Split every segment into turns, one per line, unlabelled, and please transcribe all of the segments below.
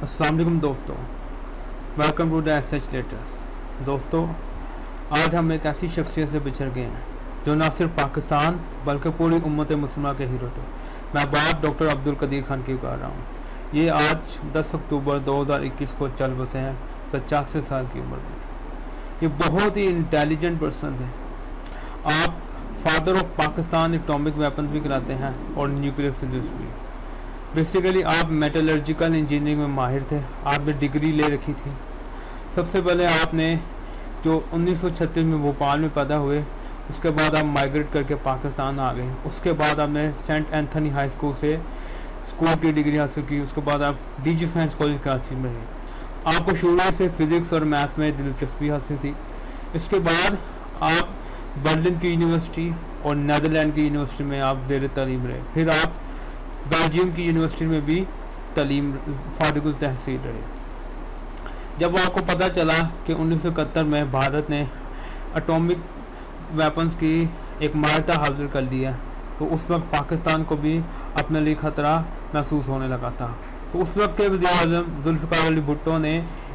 अस्सलाम वालेकुम दोस्तों, welcome to the SH letters. दोस्तों, आज हम एक ऐसी शख्सियत से बिछड़ गए हैं जो न सिर्फ पाकिस्तान बल्कि पूरी उम्मत मुस्लिमा के हीरो थे। मैं बात डॉक्टर अब्दुल कदीर खान की कर रहा हूँ। ये आज 10 अक्टूबर 2021 को चल बसे हैं 85 साल की उम्र में। ये बहुत ही इंटेलिजेंट पर्सन थे। आप father of Pakistan atomic weapon भी कराते हैं और न्यूक्लियर फिजिक्स भी। बेसिकली आप मेटलर्जिकल इंजीनियरिंग में माहिर थे, आपने डिग्री ले रखी थी। सबसे पहले आपने जो 1936 में भोपाल में पैदा हुए, उसके बाद आप माइग्रेट करके पाकिस्तान आ गए। उसके बाद आपने सेंट एंथनी हाई स्कूल से स्कूल की डिग्री हासिल की। उसके बाद आप डीजी साइंस कॉलेज कराची में रहे। आपको शुरू से फिजिक्स और मैथ में दिलचस्पी हासिल थी। इसके बाद आप बर्लिन की यूनिवर्सिटी और नीदरलैंड की यूनिवर्सिटी में आप ज़ेर तालीम रहे। फिर आप बेल्जियम की यूनिवर्सिटी में भी तालीम फारिगुल तहसील रहे। जब आपको पता चला कि 1971 में भारत ने एटॉमिक वेपन्स की एक मारता हासिल कर लिया, तो उस वक्त पाकिस्तान को भी अपने लिए ख़तरा महसूस होने लगा था। तो उस वक्त के वज़ीर-ए-आज़म जुल्फ़िकार अली भुट्टो ने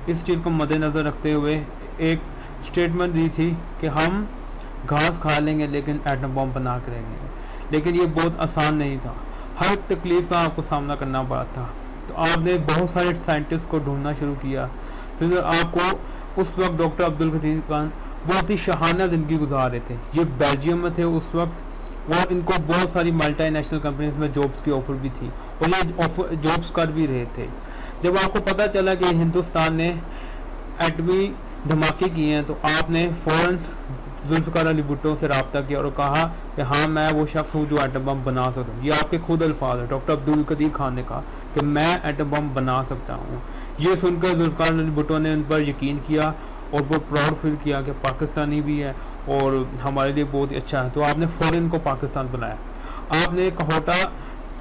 इस चीज़ को मद्देनज़र रखते हुए एक स्टेटमेंट दी थी कि हम घास खा लेंगे लेकिन एटम बम बना कर रहेंगे। लेकिन ये बहुत आसान नहीं था, हर तकलीफ का आपको सामना करना पड़ा था। तो आपने बहुत सारे साइंटिस्ट को ढूंढना शुरू किया। फिर आपको उस वक्त डॉक्टर अब्दुल कदीर खान बहुत ही शहाना ज़िंदगी गुजार रहे थे। ये बेल्जियम में थे उस वक्त और इनको बहुत सारी मल्टीनेशनल कंपनीज में जॉब्स की ऑफ़र भी थी और ये ऑफर जॉब्स कर भी रहे थे। जब आपको पता चला कि हिंदुस्तान ने एटमी धमाके किए हैं, तो आपने फ़ौरन जुल्फ़िकार अली भुट्टो से रब्ता किया और कहा कि हाँ, मैं वो शख्स हूँ जो एटम बम बना सकता हूँ। ये आपके खुद अल्फाज है। डॉक्टर अब्दुल कदीर खान ने कहा कि मैं एटम बम बना सकता हूँ। ये सुनकर जुल्फ़िकार अली भुट्टो ने उन पर यकीन किया और बहुत प्राउड फील किया कि पाकिस्तानी भी है और हमारे लिए बहुत ही अच्छा है। तो आपने फ़ौरन को पाकिस्तान बनाया। आपने कहोटा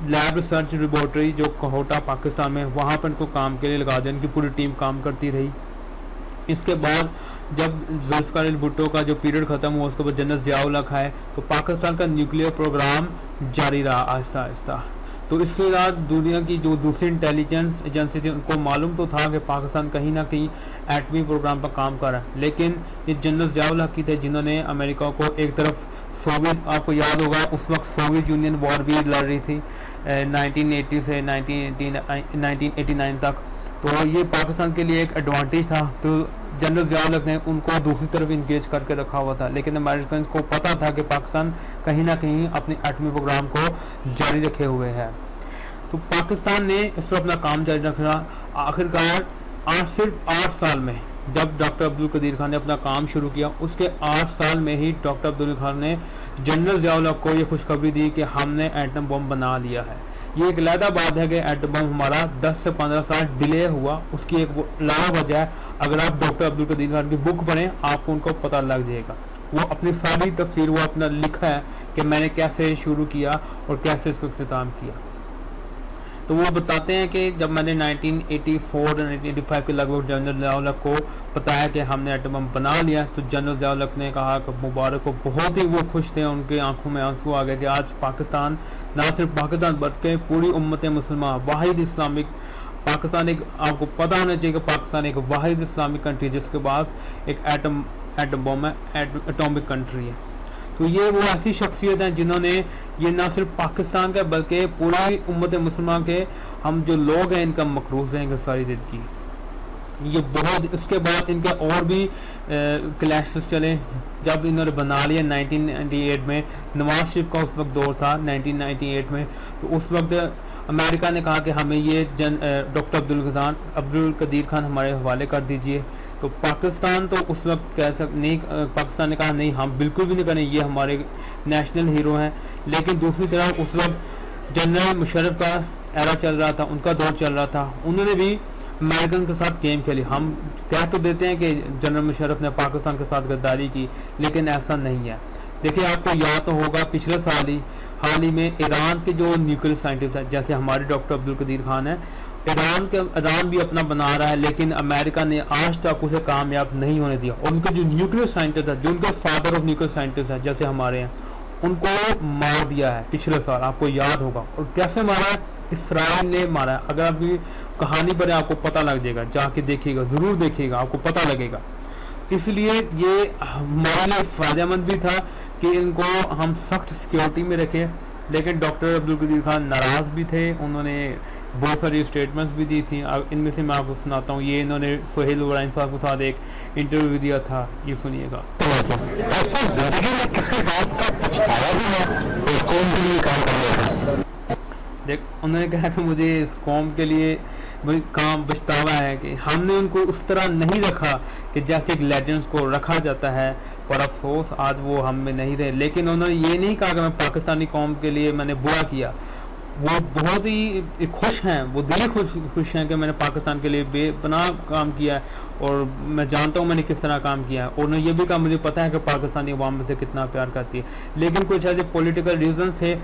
लैब रिसर्च लेबॉर्ट्री जो कहोटा पाकिस्तान में, वहाँ पर इनको काम के लिए लगा दिया। इनकी पूरी टीम काम करती रही। इसके बाद जब जुल्फ़िकार अली भुट्टो का जो पीरियड ख़त्म हुआ, उसके बाद जनरल ज़िया-उल हक़ आए, तो पाकिस्तान का न्यूक्लियर प्रोग्राम जारी रहा आहिस्ता आहिस्ता। तो इसके बाद दुनिया की जो दूसरी इंटेलिजेंस एजेंसी थी, उनको मालूम तो था कि पाकिस्तान कहीं ना कहीं एटमी प्रोग्राम पर काम कर रहा है। लेकिन ये जनरल ज़िया-उल हक़ थे जिन्होंने अमेरिका को एक तरफ सोवियत, आपको याद होगा उस वक्त सोवियत यूनियन वॉर भी लड़ रही थी 1980 से 1989 तक। तो ये पाकिस्तान के लिए एक एडवांटेज था। तो जनरल ज़िया-उल हक़ ने उनको दूसरी तरफ इंगेज करके रखा हुआ था। लेकिन अमेरिकन को पता था कि पाकिस्तान कहीं ना कहीं अपने एटमी प्रोग्राम को जारी रखे हुए है। तो पाकिस्तान ने इस पर अपना काम जारी रखा। आखिरकार सिर्फ 8 साल में जब डॉक्टर अब्दुल कदीर खान ने अपना काम शुरू किया, उसके 8 साल में ही डॉक्टर अब्दुल खान ने जनरल ज़िया-उल हक़ को ये खुशखबरी दी कि हमने एटम बम बना लिया है। ये एक अलहदा बात है कि एटम बम हमारा 10 से 15 साल डिले हुआ। उसकी एक अलग वजह है, अगर आप डॉक्टर अब्दुल कदीर खान की बुक पढ़ें आपको उनको पता लग जाएगा। वो अपनी सारी तफसीर वो अपना लिखा है कि मैंने कैसे शुरू किया और कैसे इसको इख्तिताम किया। तो वो बताते हैं कि जब मैंने 1984-1985 के लगभग जनरल ज़िया-उल हक़ को बताया कि हमने एटम बम बना लिया, तो जनरल ज़िया-उल हक़ ने कहा कि मुबारक हो। बहुत ही वो खुश थे, उनके आंखों में आंसू आ गए कि आज पाकिस्तान, ना सिर्फ पाकिस्तान बल्कि पूरी उम्मत मुसलमान वाहिद इस्लामिक पाकिस्तान, एक आपको पता होना चाहिए कि पाकिस्तान एक वाहिद इस्लामिक कंट्री जिसके पास एक एटम बम है, एटॉमिक कंट्री है। तो ये वो ऐसी शख्सियत हैं जिन्होंने ये ना सिर्फ पाकिस्तान का बल्कि पूरी उम्मत मुसलमान के हम जो लोग हैं इनका मकरूज रहेंगे सारी ज़िंदगी। ये बहुत, इसके बाद इनके और भी क्लैशेस चले। जब इन्होंने बना लिया 1998 में, नवाज शरीफ का उस वक्त दौर था 1998 में, तो उस वक्त अमेरिका ने कहा कि हमें ये डॉक्टर अब्दुल कदीर खान हमारे हवाले कर दीजिए। तो पाकिस्तान तो उस वक्त कह नहीं, पाकिस्तान ने कहा नहीं, हम बिल्कुल भी नहीं करें, ये हमारे नेशनल हीरो हैं। लेकिन दूसरी तरफ उस वक्त जनरल मुशर्रफ का एरा चल रहा था, उनका दौर चल रहा था। उन्होंने भी अमेरिकन के साथ गेम खेली। हम कह तो देते हैं कि जनरल मुशर्रफ ने पाकिस्तान के साथ गद्दारी की, लेकिन ऐसा नहीं है। देखिए, आपको याद तो होगा पिछले साल हाल ही में ईरान के जो न्यूक्लियर साइंटिस्ट हैं, जैसे हमारे डॉक्टर अब्दुल कदीर खान है, ईरान भी अपना बना रहा है, लेकिन अमेरिका ने आज तक उसे कामयाब नहीं होने दिया। और उनके जो न्यूक्लियर साइंटिस्ट है, जो उनके फादर ऑफ न्यूक्लियर साइंटिस्ट है जैसे हमारे हैं, उनको मार दिया है पिछले साल, आपको याद होगा। और कैसे मारा है? इसराइल ने मारा है। अगर आपकी कहानी पर आपको पता लग जाएगा, जाके देखिएगा, ज़रूर देखिएगा, आपको पता लगेगा। इसलिए ये हमारे लिए फ़ायदेमंद भी था कि इनको हम सख्त सिक्योरिटी में रखें। लेकिन डॉक्टर अब्दुल कदीर खान नाराज़ भी थे, उन्होंने बहुत सारी स्टेटमेंट्स भी दी थी। अब इनमें से मैं आपको सुनाता हूँ। ये इन्होंने सोहेल वराइन साहब के साथ एक इंटरव्यू दिया था, ये सुनिएगा।
ऐसा जिंदगी में किसी बात का पछतावा भी है उस कौम के लिए काम करने का?
देख, उन्होंने कहा कि मुझे इस कौम के लिए वही काम पछतावा है कि हमने उनको उस तरह नहीं रखा कि जैसे एक लेजेंड्स को रखा जाता है, पर अफसोस आज वो हम में नहीं रहे। लेकिन उन्होंने ये नहीं कहा कि मैं पाकिस्तानी कौम के लिए मैंने बुरा किया। वो बहुत ही खुश हैं, वो दिली खुश हैं कि मैंने पाकिस्तान के लिए बेपनाह काम किया है और मैं जानता हूँ मैंने किस तरह काम किया है। और उन्होंने ये भी कहा मुझे pता है कि पाकिस्तानी अवाम में से कितना प्यार करती है। लेकिन कुछ ऐसे पॉलिटिकल रीजंस थे,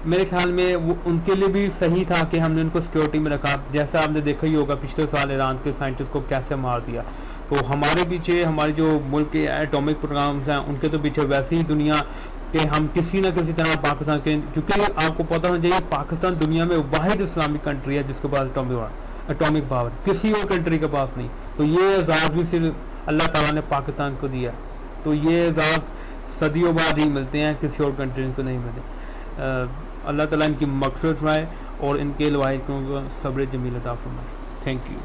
मेरे ख्याल में वो उनके लिए भी सही था कि हमने उनको सिक्योरिटी में रखा। जैसा आपने देखा ही होगा पिछले साल ईरान के साइंटिस्ट को कैसे मार दिया। तो हमारे पीछे हमारे जो मुल्क के एटॉमिक प्रोग्राम्स हैं उनके तो पीछे वैसे ही दुनिया कि हम किसी न किसी तरह पाकिस्तान के, क्योंकि आपको पता होना चाहिए पाकिस्तान दुनिया में वाहिद इस्लामिक कंट्री है जिसके पास एटॉमिक पावर, किसी और कंट्री के पास नहीं। तो ये एजाज़ भी सिर्फ अल्लाह ताला ने पाकिस्तान को दिया। तो ये एजाज़ सदियों बाद ही मिलते हैं, किसी और कंट्री को नहीं मिलते। अल्लाह ताला इनकी मग़फ़िरत फरमाए और इनके लवाहिद को सब्र जमील अता फरमाए। Thank you.